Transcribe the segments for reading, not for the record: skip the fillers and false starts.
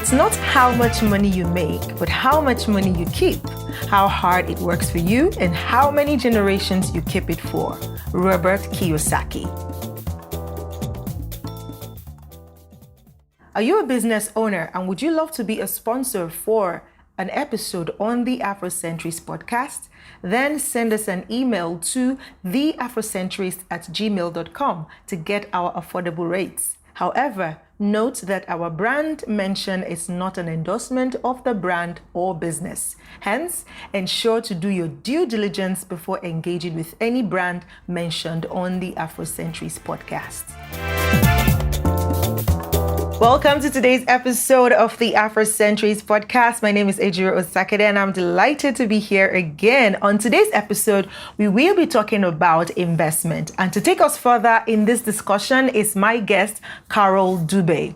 It's not how much money you make, but how much money you keep, how hard it works for you, and how many generations you keep it for. Robert Kiyosaki. Are you a business owner and would you love to be a sponsor for an episode on the Afrocentrist Podcast? Then send us an email to theafrocentrist@gmail.com to get our affordable rates. However, note that our brand mention is not an endorsement of the brand or business. Hence, ensure to do your due diligence before engaging with any brand mentioned on the Afrocentrist Podcast. Welcome to today's episode of the Afrocentrist Podcast. My name is Ejiro Osakede and I'm delighted to be here again. On today's episode, we will be talking about investment. And to take us further in this discussion is my guest, Carol Dube.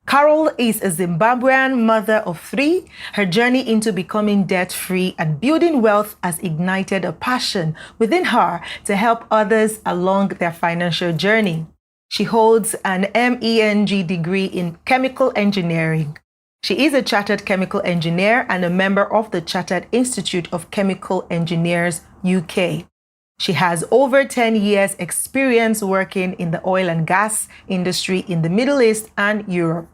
Carol is a Zimbabwean mother of three. Her journey into becoming debt-free and building wealth has ignited a passion within her to help others along their financial journey. She holds an MEng degree in chemical engineering. She is a chartered chemical engineer and a member of the Chartered Institute of Chemical Engineers, UK. She has over 10 years experience working in the oil and gas industry in the Middle East and Europe.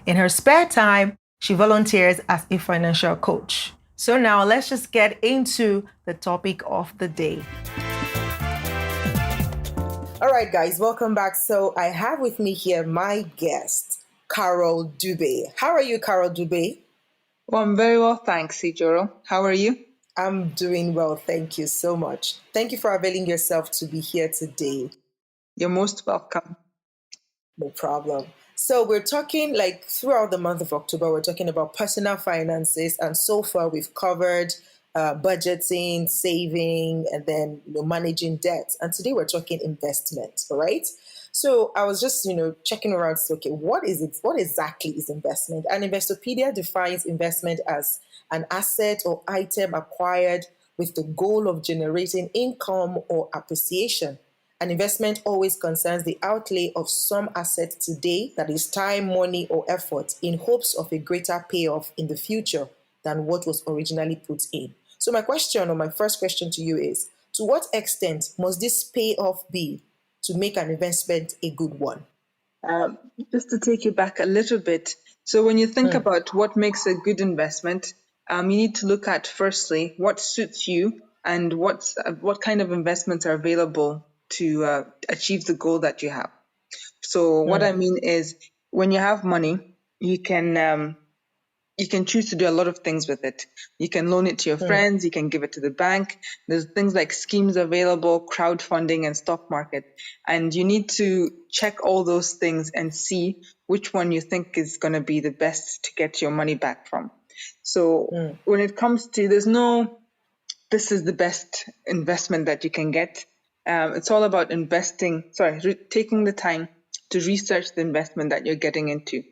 In her spare time, she volunteers as a financial coach. So now let's just get into the topic of the day. All right, guys, welcome back. So I have with me here my guest, Carol Dube. How are you, Carol Dube? Well, I'm very well, thanks, Ejiro. How are you? I'm doing well. Thank you so much. Thank you for availing yourself to be here today. You're most welcome. No problem. So we're talking throughout the month of October, we're talking about personal finances. And so far we've covered budgeting, saving, and then managing debt. And today we're talking investment, all right? So I was just, checking around. So, okay, what is it? What exactly is investment? And Investopedia defines investment as an asset or item acquired with the goal of generating income or appreciation. An investment always concerns the outlay of some asset today, that is time, money, or effort, in hopes of a greater payoff in the future than what was originally put in. So my first question to you is, to what extent must this payoff be to make an investment a good one? Just to take you back a little bit. So when you think about what makes a good investment, you need to look at, firstly, what suits you and what kind of investments are available to achieve the goal that you have. So what I mean is, when you have money, you can choose to do a lot of things with it. You can loan it to your friends, you can give it to the bank. There's things like schemes available, crowdfunding and stock market. And you need to check all those things and see which one you think is going to be the best to get your money back from. So when it comes to, this is the best investment that you can get. It's all about taking the time to research the investment that you're getting into.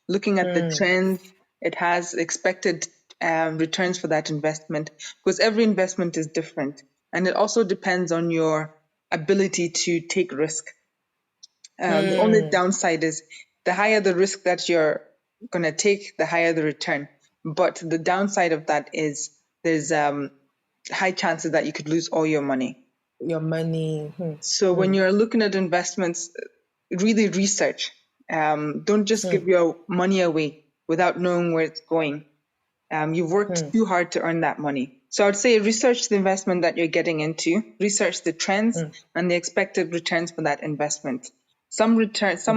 Looking at the trends, it has expected returns for that investment, because every investment is different. And it also depends on your ability to take risk. The only downside is the higher the risk that you're going to take, the higher the return. But the downside of that is there's high chances that you could lose all your money. So when you're looking at investments, really research. Don't just give your money away without knowing where it's going. You've worked too hard to earn that money. So I'd say research the investment that you're getting into, research the trends and the expected returns for that investment. Some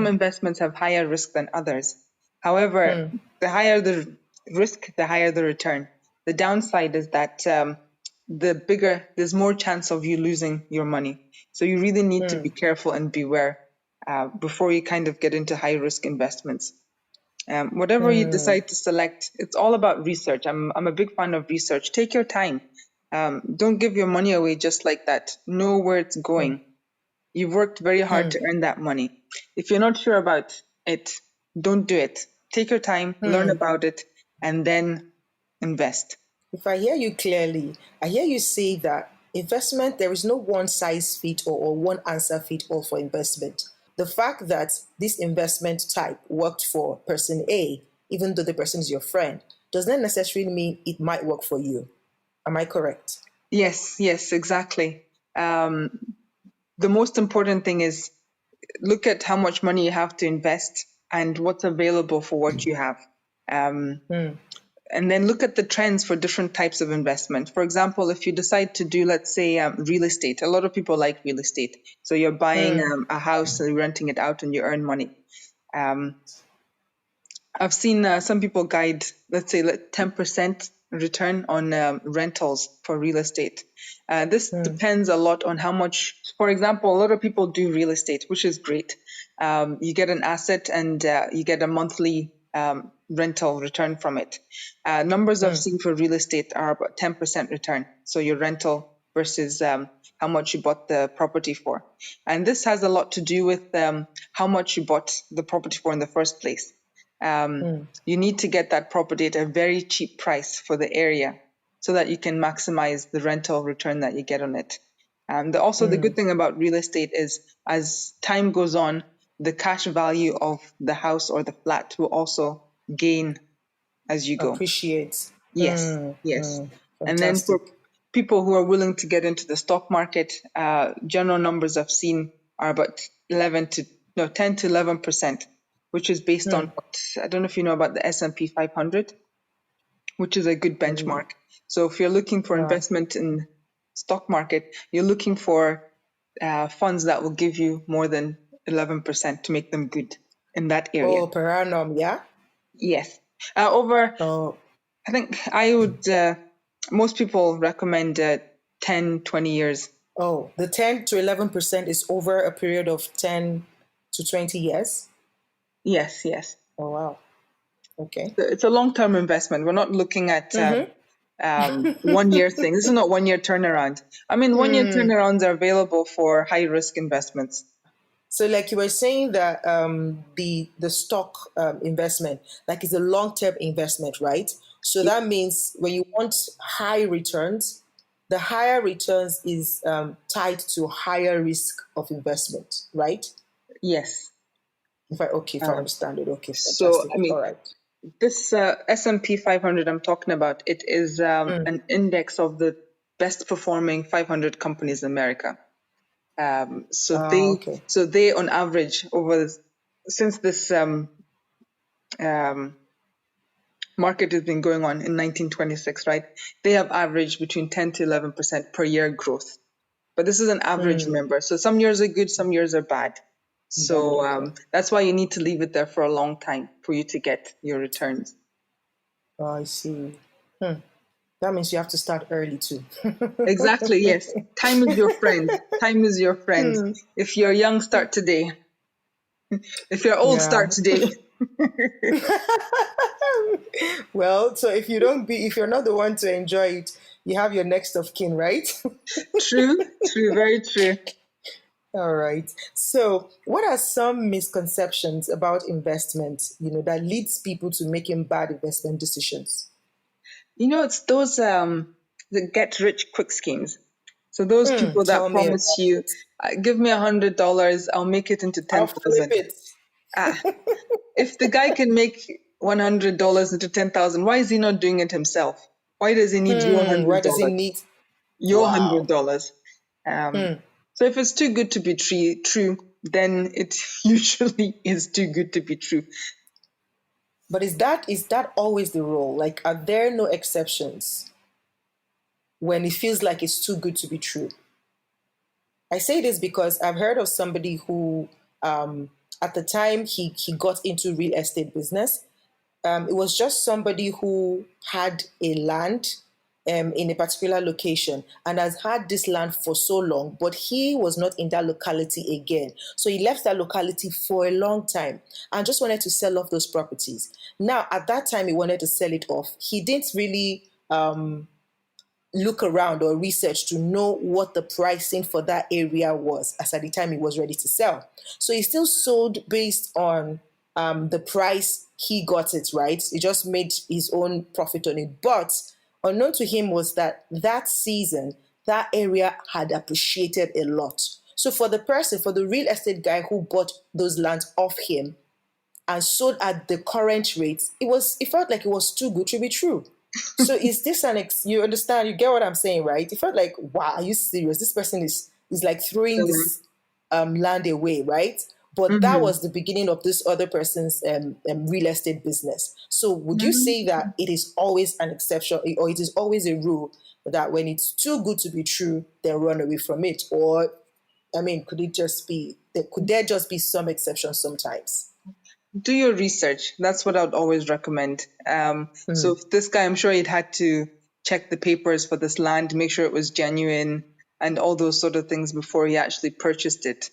investments have higher risk than others. However, the higher the risk, the higher the return. The downside is that there's more chance of you losing your money. So you really need to be careful and beware before you kind of get into high risk investments. Whatever you decide to select, it's all about research. I'm a big fan of research. Take your time. Don't give your money away just like that. Know where it's going. You've worked very hard to earn that money. If you're not sure about it, don't do it. Take your time, learn about it, and then invest. If I hear you clearly, I hear you say that investment, there is no one size fit or one answer fit all for investment. The fact that this investment type worked for person A even though the person is your friend, does not necessarily mean it might work for you. Am I correct? Yes, exactly. The most important thing is look at how much money you have to invest and what's available for what you have. And then look at the trends for different types of investment. For example, if you decide to do, let's say, real estate, a lot of people like real estate. So you're buying a house and renting it out and you earn money. I've seen some people guide, let's say, 10% return on rentals for real estate. This depends a lot on how much, for example, a lot of people do real estate, which is great. You get an asset and you get a monthly rental return from it. Numbers I've seen for real estate are about 10% return. So your rental versus how much you bought the property for. And this has a lot to do with how much you bought the property for in the first place. You need to get that property at a very cheap price for the area so that you can maximize the rental return that you get on it. And also the good thing about real estate is as time goes on, the cash value of the house or the flat will also gain as you go. Appreciate. Yes. And then Fantastic. for people who are willing to get into the stock market, general numbers I've seen are about 10 to 11%, which is based on what, I don't know if you know about the S&P 500, which is a good benchmark. So if you're looking for investment in stock market, you're looking for funds that will give you more than 11% to make them good in that area. Oh, per annum, yeah? Yes. I think I would, most people recommend 10, 20 years. Oh, the 10 to 11% is over a period of 10 to 20 years? Yes. Oh, wow. Okay. It's a long-term investment. We're not looking at 1 year thing. This is not 1 year turnaround. I mean, 1 year turnarounds are available for high-risk investments. So like you were saying that the stock investment, like it's a long-term investment, right? So that means when you want high returns, the higher returns is tied to higher risk of investment, right? Yes. If I understand it, okay, So, fantastic. I mean, all right. this S&P 500 I'm talking about, it is an index of the best performing 500 companies in America. So they on average since this market has been going on in 1926, right? They have averaged between 10 to 11% per year growth. But this is an average, remember. So some years are good, some years are bad. So that's why you need to leave it there for a long time for you to get your returns. Oh, I see. That means you have to start early too. Exactly, yes. Time is your friend. Time is your friend. If you're young, start today. If you're old, start today. Well, so if you're not the one to enjoy it, you have your next of kin, right? True, very true. All right. So, what are some misconceptions about investment, that leads people to making bad investment decisions? It's those the get rich quick schemes. So those people Tell that me promise about you, it. give me $100, I'll make it into I'll flip 10,000. it. If the guy can make $100 into 10,000, why is he not doing it himself? Why does he need your Why does it $100? need? Your Wow. $100. So if it's too good to be true, then it usually is too good to be true. But is that always the rule? Like, are there no exceptions when it feels like it's too good to be true? I say this because I've heard of somebody who, at the time he got into real estate business, it was just somebody who had a land in a particular location and has had this land for so long, but he was not in that locality again. So he left that locality for a long time and just wanted to sell off those properties. Now, at that time, he wanted to sell it off. He didn't really look around or research to know what the pricing for that area was as at the time he was ready to sell. So he still sold based on the price he got it, right? He just made his own profit on it. But unknown to him was that season, that area had appreciated a lot. So for the real estate guy who bought those lands off him, and sold at the current rates, it felt like it was too good to be true. So is this you understand, you get what I'm saying, right? It felt like, wow, are you serious? This person is like throwing this land away, right? But that Mm-hmm. was the beginning of this other person's real estate business. So would you say Mm-hmm. that it is always an exception, or it is always a rule that when it's too good to be true, then run away from it? Or, I mean, could there just be some exceptions sometimes? Do your research. That's what I would always recommend. So if this guy, I'm sure he'd had to check the papers for this land, make sure it was genuine and all those sort of things before he actually purchased it.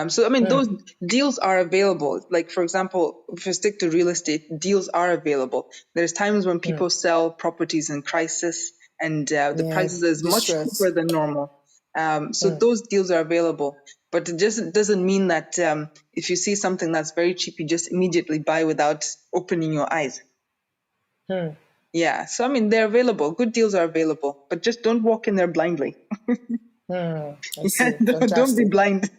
So, I mean, those deals are available. Like, for example, if you stick to real estate, deals are available. There's times when people sell properties in crisis and the Yeah, prices is much cheaper distress. than normal. So those deals are available, but it just doesn't mean that if you see something that's very cheap, you just immediately buy without opening your eyes. Yeah, so I mean, they're available. Good deals are available, but just don't walk in there blindly. I Yeah, see. don't be Fantastic. blind.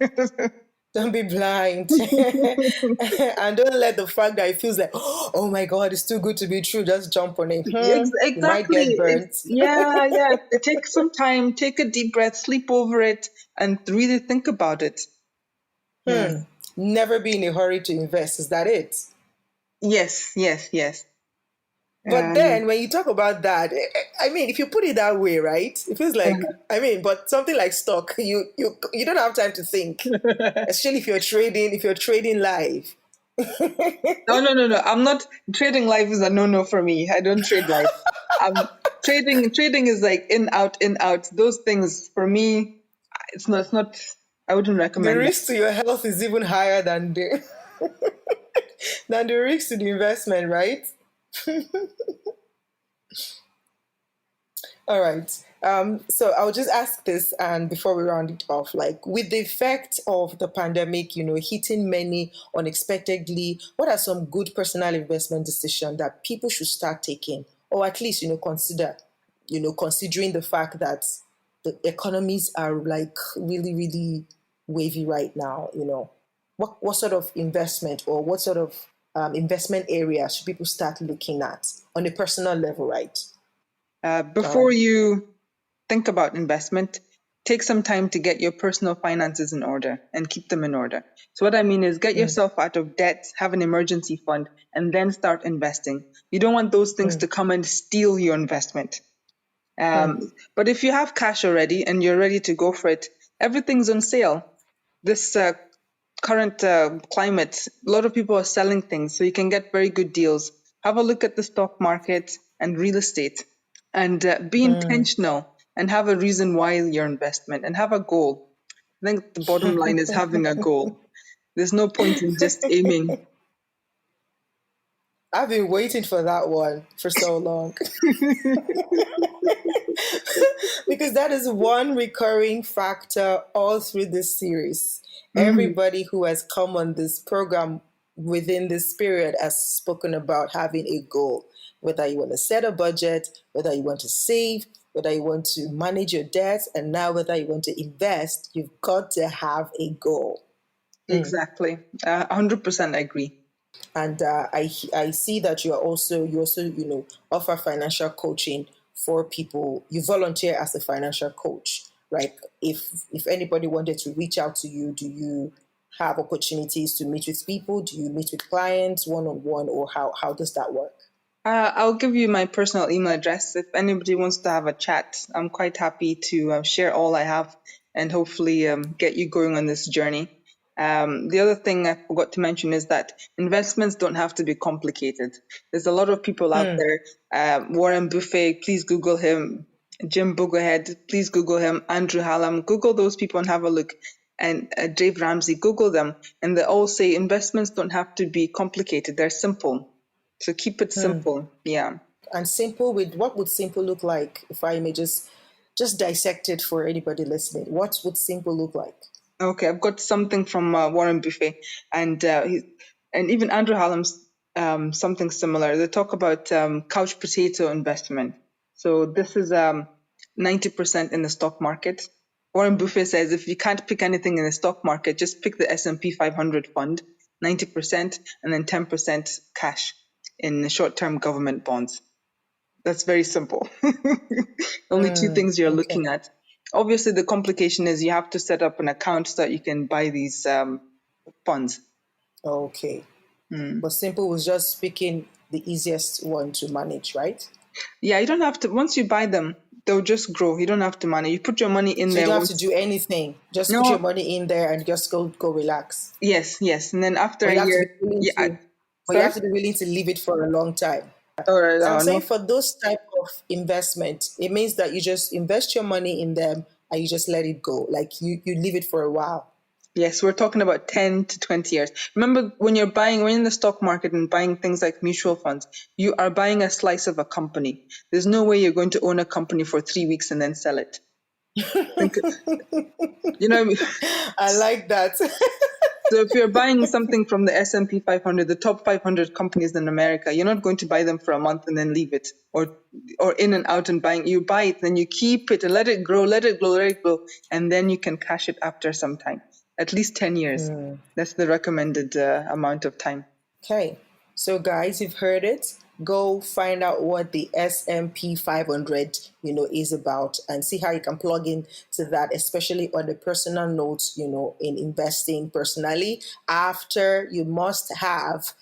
Don't be blind. And don't let the fact that it feels like, oh my God, it's too good to be true, just jump on it. You might Exactly. get burnt. Yeah, yeah. Take some time, take a deep breath, sleep over it, and really think about it. Yeah. Never be in a hurry to invest. Is that it? Yes, yes, yes. But Um, then when you talk about that, I mean, if you put it that way, right? It feels like, I mean, but something like stock, you don't have time to think, especially if you're trading live. No, no, no, no. I'm not trading life is a no-no for me. I don't trade life. Trading is like in out in out. Those things for me, it's not. I wouldn't The recommend that. risk to your health is even higher than the risk to the investment, right? All right. So I'll just ask this, and before we round it off, like with the effect of the pandemic, hitting many unexpectedly, what are some good personal investment decisions that people should start taking, or at least consider, considering the fact that the economies are like really, really wavy right now. What sort of investment, or what sort of investment area should people start looking at on a personal level, right? All Before right. you think about investment, take some time to get your personal finances in order and keep them in order. So what I mean is get yourself out of debt, have an emergency fund, and then start investing. You don't want those things to come and steal your investment. But if you have cash already and you're ready to go for it, everything's on sale. This current climate, a lot of people are selling things, so you can get very good deals. Have a look at the stock market and real estate, and be intentional and have a reason why your investment and have a goal. I think the bottom line is having a goal. There's no point in just aiming. I've been waiting for that one for so long. Because that is one recurring factor all through this series. Hmm. Everybody who has come on this program within this period has spoken about having a goal. Whether you want to set a budget, whether you want to save, whether you want to manage your debts, and now whether you want to invest, you've got to have a goal. Exactly. 100% agree. And I see that you also offer financial coaching for people. You volunteer as a financial coach. Like if anybody wanted to reach out to you, do you have opportunities to meet with people? Do you meet with clients one on one, or how does that work? I'll give you my personal email address. If anybody wants to have a chat, I'm quite happy to share all I have and hopefully get you going on this journey. The other thing I forgot to mention is that investments don't have to be complicated. There's a lot of people out there. Warren Buffett, please Google him. Jim Bugahead, please Google him. Andrew Hallam, Google those people and have a look. And Dave Ramsey, Google them. And they all say investments don't have to be complicated. They're simple. So keep it simple. Yeah. And simple, with what would simple look like, if I may just dissect it for anybody listening? What would simple look like? Okay, I've got something from Warren Buffett and and even Andrew Hallam's something similar. They talk about couch potato investment. So this is 90% in the stock market. Warren Buffett says if you can't pick anything in the stock market, just pick the S&P 500 fund. 90%, and then 10% cash in short-term government bonds. That's very simple. Only two things you're looking at. Obviously, the complication is you have to set up an account so that you can buy these funds. Okay. But simple was just picking the easiest one to manage, right? Yeah, you don't have to. Once you buy them, they'll just grow. You don't have to manage. You put your money in So there. you don't have to do anything. Just put your money in there and just go relax. Yes. And then after a year, but you have to be willing to leave it for a long time. So I'm saying for those type of investment, it means that you just invest your money in them and you just let it go. Like you leave it for a while. Yes, we're talking about 10 to 20 years. Remember, when you're in the stock market and buying things like mutual funds, you are buying a slice of a company. There's no way you're going to own a company for 3 weeks and then sell it. I like that. So if you're buying something from the S&P 500, the top 500 companies in America, you're not going to buy them for a month and then leave it, or in and out and buying. You buy it, then you keep it and let it grow, and then you can cash it after some time. At least 10 years. That's the recommended amount of time. Okay. So guys, you've heard it. Go find out what the S&P 500, is about and see how you can plug in to that, especially on the personal notes, in investing personally. After you must have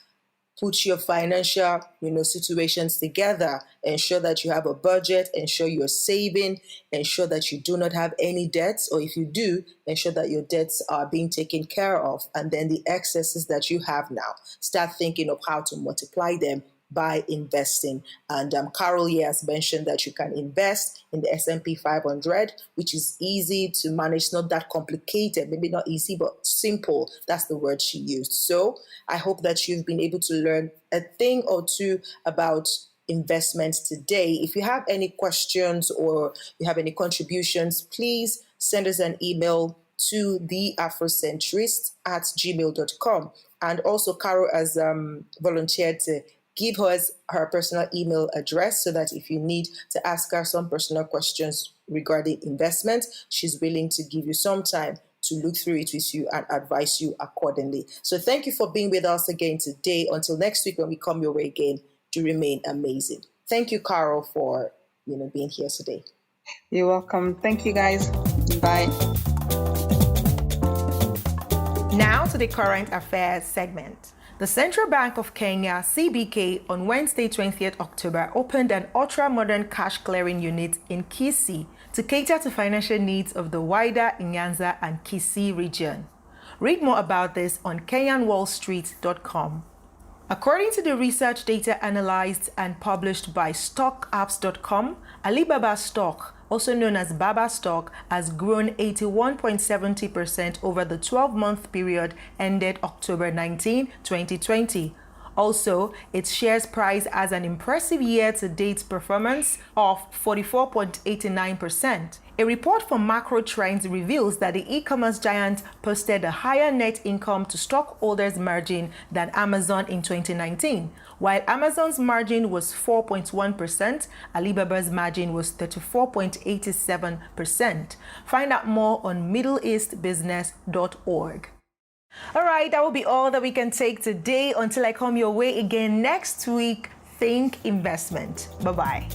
put your financial, situations together, ensure that you have a budget, ensure you're saving, ensure that you do not have any debts, or if you do, ensure that your debts are being taken care of. And then the excesses that you have now, start thinking of how to multiply them by investing. And Carol here has mentioned that you can invest in the S&P 500, which is easy to manage. It's not that complicated, maybe not easy, but simple. That's the word she used. So I hope that you've been able to learn a thing or two about investments today. If you have any questions or you have any contributions, please send us an email to theafrocentrist@gmail.com. And also Carol has volunteered to give us her personal email address so that if you need to ask her some personal questions regarding investment, she's willing to give you some time to look through it with you and advise you accordingly. So thank you for being with us again today. Until next week when we come your way again, do remain amazing. Thank you, Carol, for being here today. You're welcome. Thank you, guys. Bye. Now to the current affairs segment. The Central Bank of Kenya, CBK, on Wednesday, 20th October, opened an ultra-modern cash clearing unit in Kisii to cater to financial needs of the wider Nyanza and Kisii region. Read more about this on kenyanwallstreet.com. According to the research data analyzed and published by stockapps.com, Alibaba stock, also known as Baba stock, has grown 81.70% over the 12-month period ended October 19, 2020. Also, its shares price has an impressive year-to-date performance of 44.89%. A report from Macro Trends reveals that the e-commerce giant posted a higher net income to stockholders margin than Amazon in 2019. While Amazon's margin was 4.1%, Alibaba's margin was 34.87%. Find out more on middleeastbusiness.org. All right, that will be all that we can take today. Until I come your way again next week, think investment. Bye-bye.